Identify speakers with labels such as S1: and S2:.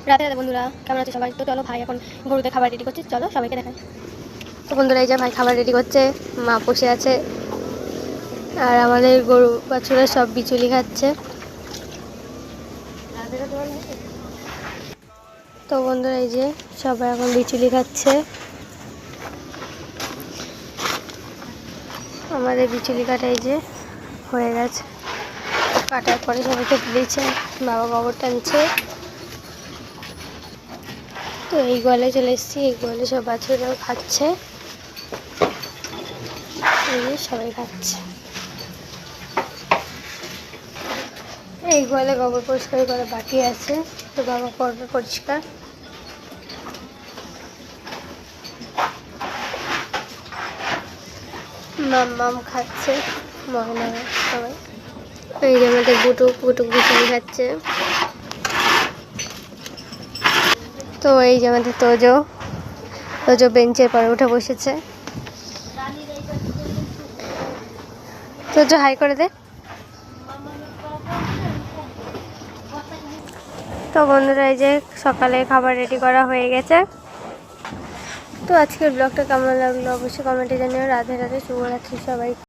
S1: রাতে রাতে বন্ধুরা কেমন আছে সবাই? তো চলো ভাই এখন গরুতে খাবার রেডি করছে, চলো সবাইকে দেখাই। তো বন্ধুরা এই যে ভাই খাবার রেডি করছে, মা বসে আছে আর আমাদের গরু বাছুরা সব বিচুলি খাচ্ছে। তো বন্ধুরা এই যে সবাই এখন বিচুলি খাচ্ছে। আমাদের বিচুলি কাটা এই যে হয়ে গেছে, কাটার পরে সবাইকে দিয়েছে, বাবা গোবর টানছে। তো এই গোয়ালে চলে এসেছি, এই গোয়ালে সব বাছুরাও খাচ্ছে, সবাই খাচ্ছে। এই গোয়ালে গোবর পরিষ্কার করা বাকি আছে, তো বাবা করবে পরিষ্কার। মাম খাচ্ছে, ময়না সবাই। এই যে আমাদের বুটুক বিচুলি খাচ্ছে। তো এই যে আমাদের তোজো বেঞ্চের পরে উঠে বসেছে। তোজো হাই করে দে। তো বন্ধুরা এই যে সকালে খাবার রেডি করা হয়ে গেছে। তো আজকের ব্লগটা কেমন লাগলো অবশ্যই কমেন্টে জানিও। রাধে রাধে, শুভরাত্রি সবাই।